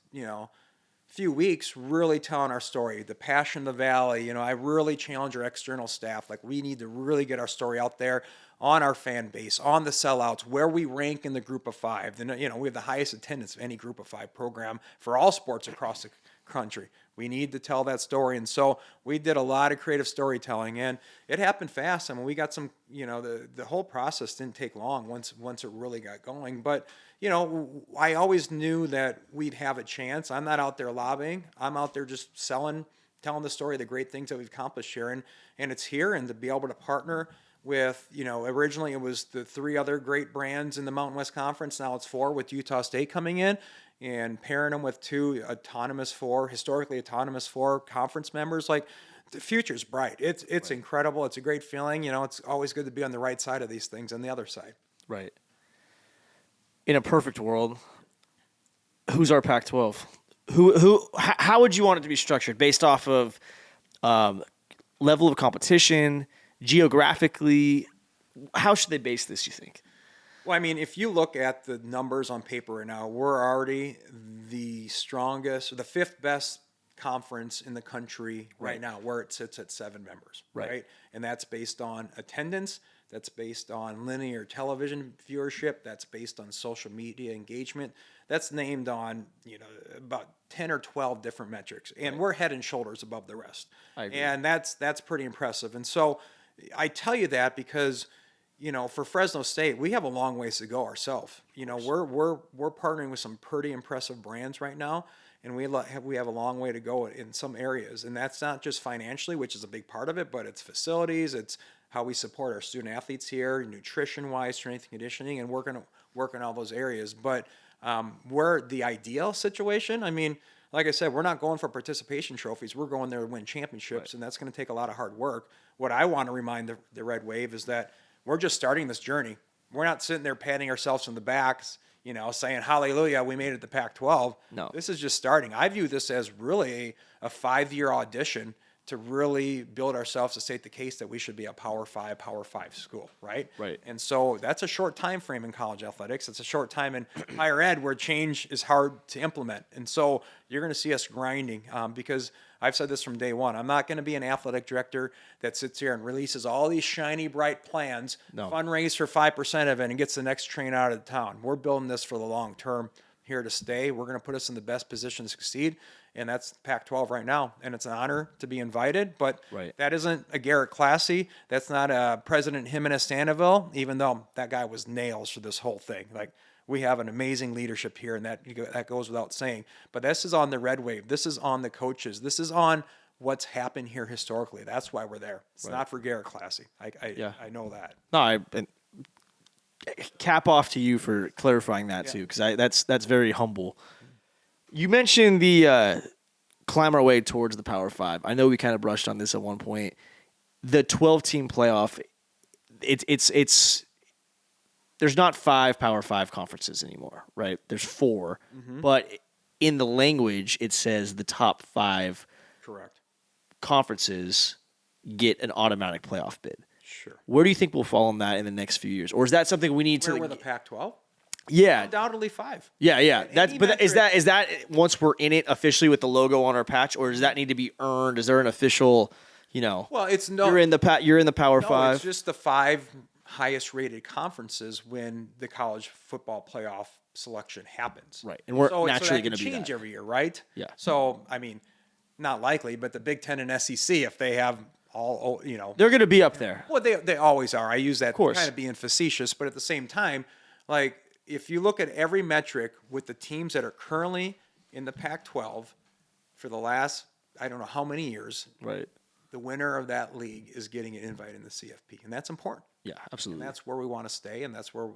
few weeks really telling our story, the passion of the Valley. I really challenge our external staff. We need to really get our story out there on our fan base, on the sellouts, where we rank in the group of five. We have the highest attendance of any group of five program for all sports across the country. We need to tell that story. And so we did a lot of creative storytelling, and it happened fast. We got some, the whole process didn't take long once it really got going. But, I always knew that we'd have a chance. I'm not out there lobbying. I'm out there just telling the story of the great things that we've accomplished here. And it's here, and to be able to partner with, originally it was the 3 other great brands in the Mountain West Conference. Now it's 4 with Utah State coming in, and pairing them with 2 historically autonomous 4 conference members. The future's bright. It's incredible. It's a great feeling. It's always good to be on the right side of these things and the other side. Right. In a perfect world, Who's our Pac-12? How would you want it to be structured based off of level of competition, geographically? How should they base this, you think? Well, I mean, if you look at the numbers on paper right now, we're already the strongest, or the fifth best conference in the country right now, where it sits at 7 members, right? And that's based on attendance, that's based on linear television viewership, that's based on social media engagement, that's named on, about 10 or 12 different metrics, and we're head and shoulders above the rest. I agree. And that's pretty impressive. And so I tell you that because for Fresno State, we have a long ways to go ourselves. We're partnering with some pretty impressive brands right now, and we have a long way to go in some areas. And that's not just financially, which is a big part of it, but it's facilities, it's how we support our student athletes here, nutrition-wise, strength and conditioning, and work on all those areas. But we're the ideal situation. I mean, like I said, we're not going for participation trophies. We're going there to win championships, and that's going to take a lot of hard work. What I want to remind the Red Wave is that we're just starting this journey. We're not sitting there patting ourselves on the backs, saying, hallelujah, we made it to Pac-12. No. This is just starting. I view this as really a 5-year audition to really build ourselves to state the case that we should be a Power 5 school, right? Right. And so that's a short time frame in college athletics. It's a short time in higher ed where change is hard to implement. And so you're going to see us grinding because I've said this from day one. I'm not going to be an athletic director that sits here and releases all these shiny, bright plans, fundraise for 5% of it, and gets the next train out of the town. We're building this for the long term, here to stay. We're going to put us in the best position to succeed, and that's Pac-12 right now. And it's an honor to be invited, but that isn't a Garrett Klassy. That's not a President Jimenez Sandoval, even though that guy was nails for this whole thing. Like, we have an amazing leadership here, and that goes without saying. But this is on the Red Wave. This is on the coaches. This is on what's happened here historically. That's why we're there. It's not for Garrett Klassy. I know that. No, and cap off to you for clarifying that too, because that's very humble. You mentioned the climb our way towards the Power 5. I know we kind of brushed on this at one point. The 12-team playoff, it's there's not 5 Power 5 conferences anymore, right? There's 4, but in the language it says the top 5 conferences get an automatic playoff bid. Sure. Where do you think we'll fall on that in the next few years, or is that something we need to? Where we're the Pac-12? Yeah, undoubtedly 5. Yeah. Is that once we're in it officially with the logo on our patch, or does that need to be earned? Is there an official, Well, it's no. You're in the Power 5. It's just the 5 highest rated conferences when the college football playoff selection happens. Right, and we're naturally going to be change that. every year, right? Yeah. So I mean, not likely, but the Big Ten and SEC, if they have all, they're going to be up there. Well, they always are. I use that course. kind of being facetious, but at the same time, like, if you look at every metric with the teams that are currently in the Pac-12 for the last, I don't know how many years, Right. the winner of that league is getting an invite in the CFP, and that's important. Yeah, absolutely. And that's where we want to stay, and that's where,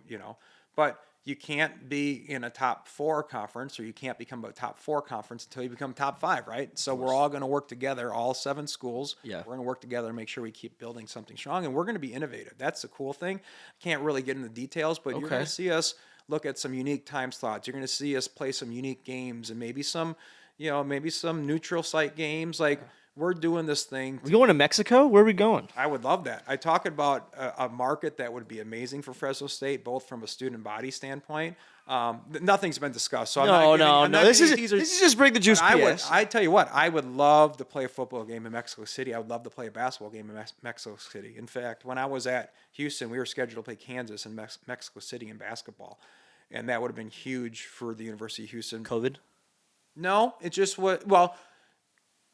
but you can't be in a top 4 conference, or you can't become a top 4 conference until you become top 5, right? So we're all going to work together, all 7 schools. Yeah. We're going to work together to make sure we keep building something strong, and we're going to be innovative. That's the cool thing. I can't really get into the details, but you're going to see us look at some unique time slots. You're going to see us play some unique games, and maybe some neutral site games. Like, we're doing this thing. We going to Mexico? Where are we going? I would love that. I talk about a market that would be amazing for Fresno State, both from a student body standpoint. Nothing's been discussed, so I'm not This is just bring the juice. I tell you what, I would love to play a football game in Mexico City. I would love to play a basketball game in Mexico City. In fact, when I was at Houston, we were scheduled to play Kansas and Mexico City in basketball, and that would have been huge for the University of Houston. COVID? No, it just was. Well,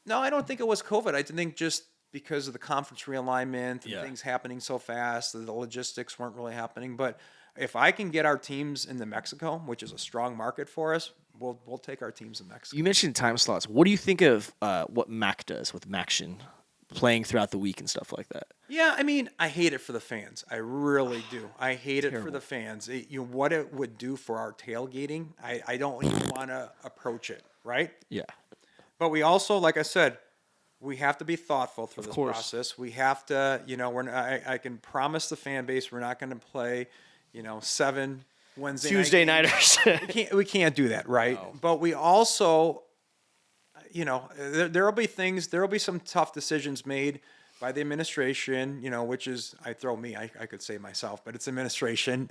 no, I don't think it was COVID. I think just because of the conference realignment and things happening so fast, the logistics weren't really happening. But if I can get our teams into Mexico, which is a strong market for us, we'll take our teams in Mexico. You mentioned time slots. What do you think of what Mac does with Maction, playing throughout the week and stuff like that? Yeah, I mean, I hate it for the fans. I really do. I hate it for the fans. What it would do for our tailgating, I don't even want to approach it, right? Yeah. But we also, like I said, we have to be thoughtful through this process. We have to, I can promise the fan base we're not going to play, 7 Wednesday Tuesday night nighters. we can't do that, right? No. But we also, there will be some tough decisions made by the administration, which is, I could say myself, but it's administration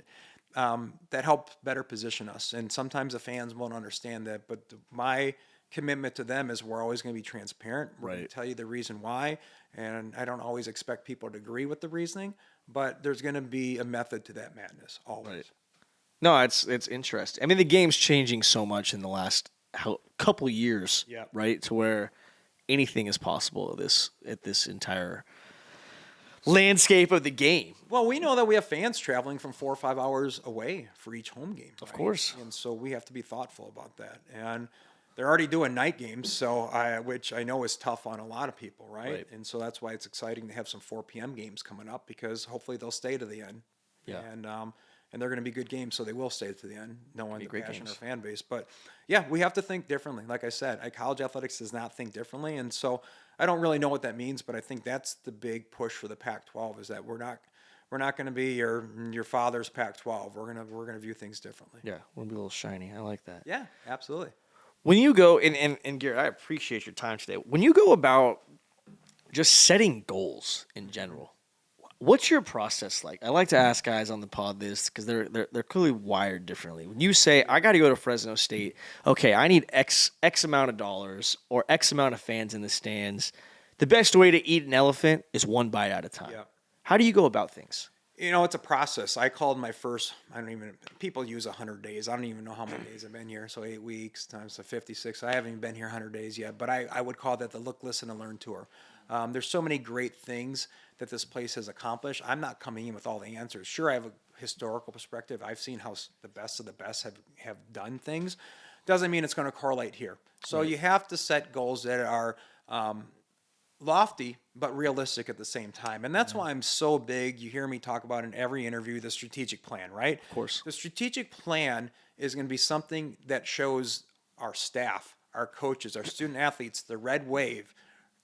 that help better position us. And sometimes the fans won't understand that, but my commitment to them is we're always going to be transparent. We're going to tell you the reason why. And I don't always expect people to agree with the reasoning, but there's going to be a method to that madness always. Right. No, it's interesting. I mean, the game's changing so much in the last couple years, right? To where anything is possible at this entire landscape of the game. Well, we know that we have fans traveling from 4 or 5 hours away for each home game. Of course. And so we have to be thoughtful about that. And they're already doing night games, which I know is tough on a lot of people, right? And so that's why it's exciting to have some 4 p.m. games coming up, because hopefully they'll stay to the end. Yeah. And they're going to be good games, so they will stay to the end, knowing the passion games. of our fan base. But yeah, we have to think differently. Like I said, college athletics does not think differently, and so I don't really know what that means, but I think that's the big push for the Pac-12 is that we're not going to be your father's Pac-12. We're gonna view things differently. Yeah, we're gonna be a little shiny. I like that. Yeah, absolutely. When you go and Garrett, I appreciate your time today. When you go about just setting goals in general, what's your process like? I like to ask guys on the pod this because they're clearly wired differently. When you say, I got to go to Fresno State, okay, I need X amount of dollars or X amount of fans in the stands. The best way to eat an elephant is one bite at a time. Yeah. How do you go about things? It's a process. I called my first, people use 100 days. I don't even know how many days I've been here. So 8 weeks times 56. I haven't even been here 100 days yet, but I would call that the look, listen, and learn tour. There's so many great things that this place has accomplished. I'm not coming in with all the answers. Sure, I have a historical perspective. I've seen how the best of the best have done things. Doesn't mean it's going to correlate here. So you have to set goals that are lofty but realistic at the same time. And that's why I'm so big. You hear me talk about in every interview the strategic plan, right? Of course. The strategic plan is going to be something that shows our staff, our coaches, our student athletes, the red wave,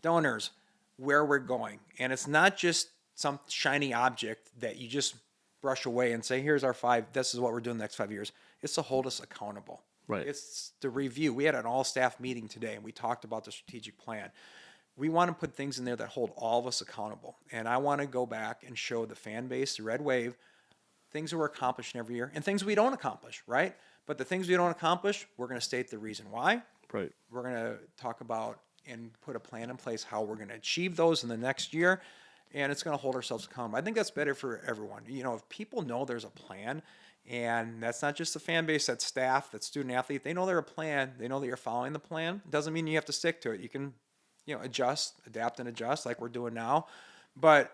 donors, where we're going. And it's not just some shiny object that you just brush away and say, here's our 5, this is what we're doing the next 5 years. It's to hold us accountable. Right. It's the review. We had an all-staff meeting today, and we talked about the strategic plan. We want to put things in there that hold all of us accountable. And I want to go back and show the fan base, the red wave, things that we're accomplishing every year and things we don't accomplish, right? But the things we don't accomplish, we're going to state the reason why. Right. We're going to talk about and put a plan in place how we're going to achieve those in the next year, and it's going to hold ourselves accountable. I think that's better for everyone. If people know there's a plan, and that's not just the fan base, that's staff, that's student athlete, they know there's a plan, they know that you're following the plan. It doesn't mean you have to stick to it. You can, adjust, adapt, and adjust like we're doing now, but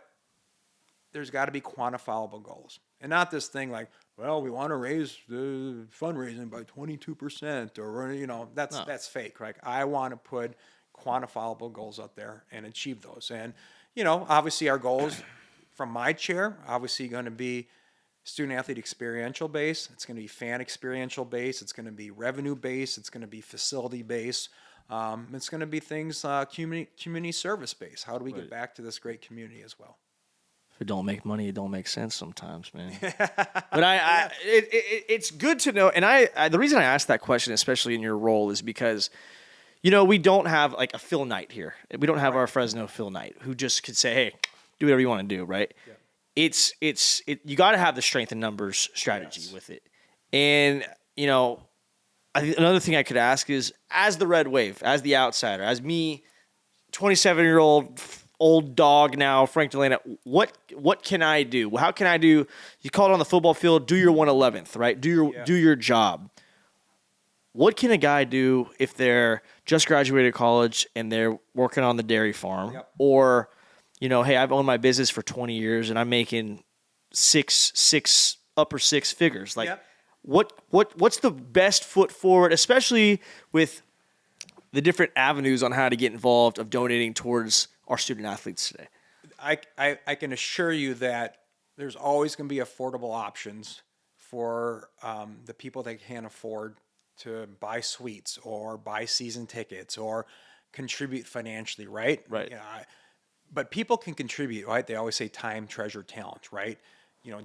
there's got to be quantifiable goals, and not this thing like, well, we want to raise the fundraising by 22%, or that's fake. Right? I want to put quantifiable goals out there and achieve those. And, obviously our goals from my chair, obviously going to be student athlete experiential base. It's going to be fan experiential base. It's going to be revenue base. It's going to be facility base. It's going to be things, community service base. How do we get back to this great community as well? If it don't make money, it don't make sense sometimes, man. But it's good to know. And the reason I asked that question, especially in your role, is because we don't have like a Phil Knight here. We don't have our Fresno Phil Knight who just could say, hey, do whatever you want to do, right? Yeah. You got to have the strength in numbers strategy with it. And, another thing I could ask is, as the red wave, as the outsider, as me, 27-year-old old dog now, Frank Dalena, what can I do? How can I do? You call it on the football field, do your 111th, right? Do your job. What can a guy do if they're just graduated college and they're working on the dairy farm? Yep. Or, hey, I've owned my business for 20 years and I'm making upper six figures. Like, what's the best foot forward, especially with the different avenues on how to get involved of donating towards our student athletes today? I can assure you that there's always going to be affordable options for the people that can't afford to buy suites or buy season tickets or contribute financially, right? Right. But people can contribute, right? They always say time, treasure, talent, right?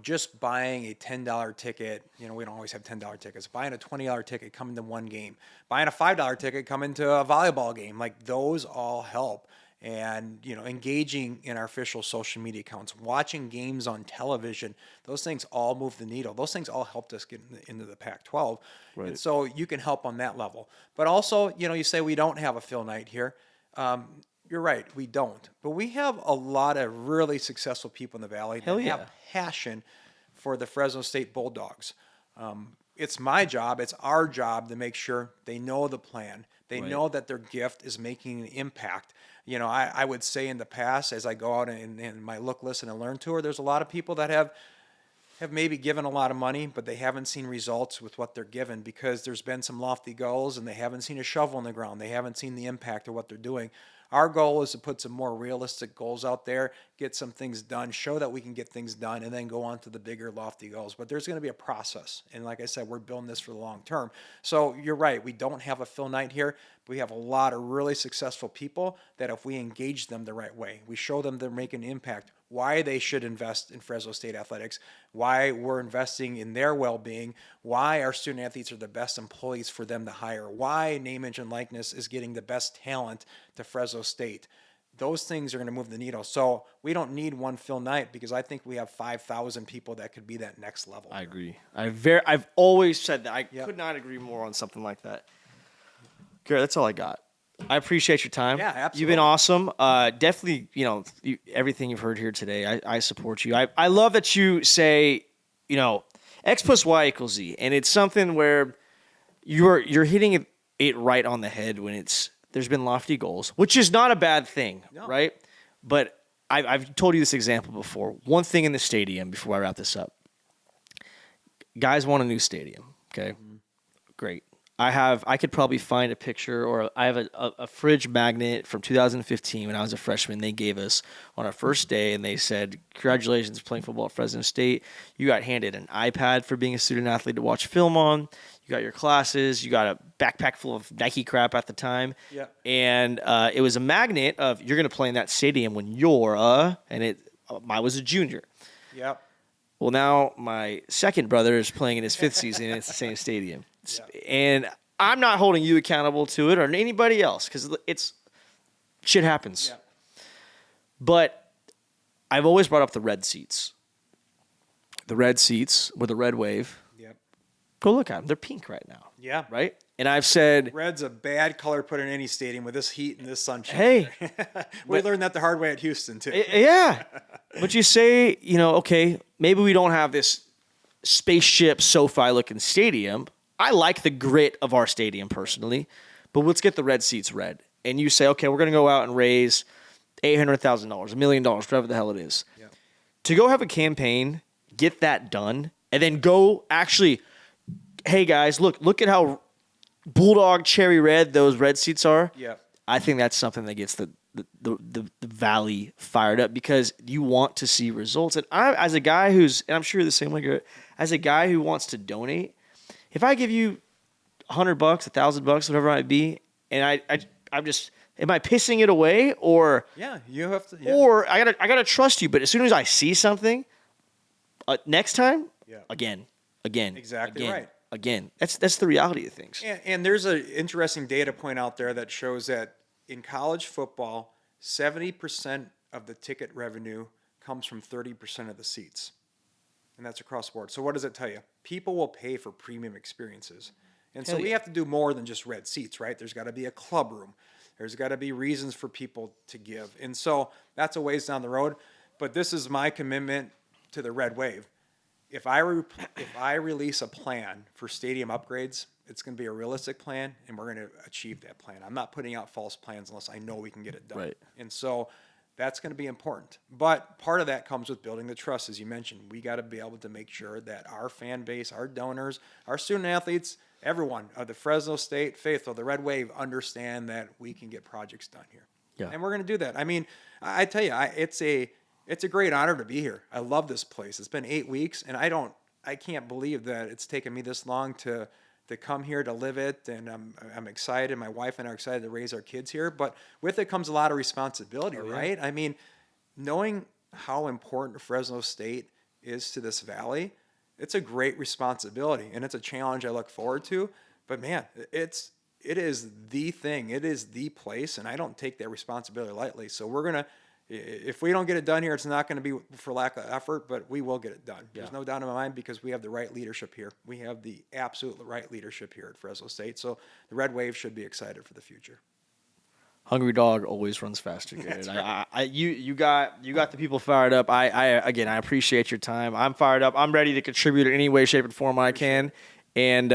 just buying a $10 ticket, we don't always have $10 tickets, buying a $20 ticket, coming to one game, buying a $5 ticket, coming to a volleyball game, like those all help. And, engaging in our official social media accounts, watching games on television, those things all move the needle. Those things all helped us get into the Pac-12. Right. And so you can help on that level. But also, you say we don't have a Phil Knight here. You're right, we don't. But we have a lot of really successful people in the Valley that have passion for the Fresno State Bulldogs. It's my job, it's our job to make sure they know the plan. They know that their gift is making an impact. I would say in the past, as I go out in my look, listen, and learn tour, there's a lot of people that have maybe given a lot of money, but they haven't seen results with what they're given because there's been some lofty goals and they haven't seen a shovel in the ground. They haven't seen the impact of what they're doing. Our goal is to put some more realistic goals out there, get some things done, show that we can get things done, and then go on to the bigger, lofty goals. But there's going to be a process. And like I said, we're building this for the long term. So you're right. We don't have a Phil Knight here. We have a lot of really successful people that if we engage them the right way, we show them they're making an impact, why they should invest in Fresno State athletics, why we're investing in their well-being, why our student athletes are the best employees for them to hire, why name, image, and likeness is getting the best talent to Fresno State. Those things are going to move the needle. So we don't need one Phil Knight because I think we have 5,000 people that could be that next level. I agree. I've always said that. I could not agree more on something like that. Garrett, that's all I got. I appreciate your time. Yeah, absolutely. You've been awesome. Definitely, everything you've heard here today, I support you. I love that you say, X plus Y equals Z. And it's something where you're hitting it right on the head when there's been lofty goals, which is not a bad thing, right? But I've told you this example before. One thing in the stadium, before I wrap this up. Guys want a new stadium, okay? Mm-hmm. Great. I could probably find a picture, or I have a fridge magnet from 2015 when I was a freshman. They gave us on our first day, and they said, "Congratulations for playing football at Fresno State. You got handed an iPad for being a student athlete to watch film on. You got your classes. You got a backpack full of Nike crap at the time. Yeah. And it was a magnet of you're going to play in that stadium when you're I was a junior. Yep. Well, now my second brother is playing in his fifth season, and it's the same stadium. Yeah. And I'm not holding you accountable to it or anybody else because shit happens. Yeah. But I've always brought up the red seats. The red seats with the red wave. Yep. Go look at them. They're pink right now. Yeah. Right? And I've said... Red's a bad color to put in any stadium with this heat and this sunshine. Hey. We learned that the hard way at Houston, too. Yeah. But you say, okay, maybe we don't have this spaceship SoFi-looking stadium. I like the grit of our stadium personally, but let's get the red seats red. And you say, okay, we're going to go out and raise $800,000, $1 million, whatever the hell it is. Yeah. To go have a campaign, get that done, and then go actually, hey guys, look at how Bulldog cherry red those red seats are. Yeah. I think that's something that gets the Valley fired up because you want to see results. And as a guy and I'm sure you're the same way, Garrett, as a guy who wants to donate, if I give you $100, $1,000, whatever it might be, and I'm just, am I pissing it away or? Yeah, you have to. Yeah. Or I gotta trust you. But as soon as I see something, next time, again. Exactly right. Again, that's the reality of things. And there's an interesting data point out there that shows that in college football, 70% of the ticket revenue comes from 30% of the seats. And that's across the board. So what does it tell you? People will pay for premium experiences. And so we have to do more than just red seats, right? There's got to be a club room. There's got to be reasons for people to give. And so that's a ways down the road. But this is my commitment to the Red Wave. If I release a plan for stadium upgrades, it's going to be a realistic plan, and we're going to achieve that plan. I'm not putting out false plans unless I know we can get it done. Right. And so that's going to be important. But part of that comes with building the trust, as you mentioned. We got to be able to make sure that our fan base, our donors, our student athletes, everyone of the Fresno State faithful, the Red Wave, understand that we can get projects done here. Yeah. And we're going to do that. I mean, I tell you, it's a great honor to be here. I love this place. It's been 8 weeks, and I can't believe that it's taken me this long to come here to live it, and I'm excited. My wife and I are excited to raise our kids here, but with it comes a lot of responsibility, right? I mean, knowing how important Fresno State is to this valley, it's a great responsibility and it's a challenge I look forward to. But man, it is the thing. It is the place, and I don't take that responsibility lightly. So we're going to, if we don't get it done here, it's not going to be for lack of effort, but we will get it done. Yeah. There's no doubt in my mind because we have the right leadership here. We have the absolute right leadership here at Fresno State. So the Red Wave should be excited for the future. Hungry dog always runs faster, Garrett. Right. You got the people fired up. Again, I appreciate your time. I'm fired up. I'm ready to contribute in any way, shape, or form I can. And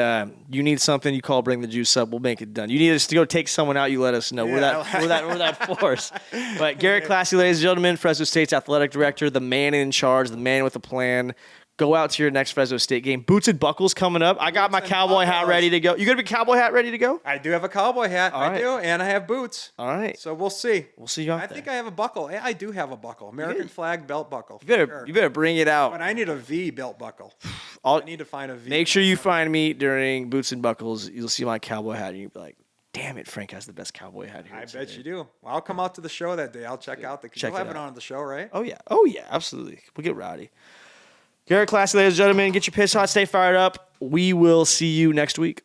you need something, you call Bring the Juice Up. We'll make it done. You need us to go take someone out, you let us know. Yeah. We're that force. But Garrett Klassy, ladies and gentlemen, Fresno State's athletic director, the man in charge, the man with a plan. Go out to your next Fresno State game. Boots and buckles coming up. I got my cowboy hat ready to go. You got a cowboy hat ready to go? I do have a cowboy hat. All right. I do, and I have boots. All right. So we'll see. We'll see you out I there. think I have a buckle. I do have a buckle. American flag belt buckle. You better bring it out. But I need a V belt buckle. I'll I need to find a V. make sure you find me during Boots and Buckles. You'll see my cowboy hat, and you'll be like, "Damn it, Frank has the best cowboy hat here." I today." bet you do. Well, I'll come out to the show that day. I'll check out the. Check You'll have it it out. on the show, right? Oh yeah, absolutely. We'll get rowdy. Garrett Klassy, ladies and gentlemen, get your piss hot, stay fired up. We will see you next week.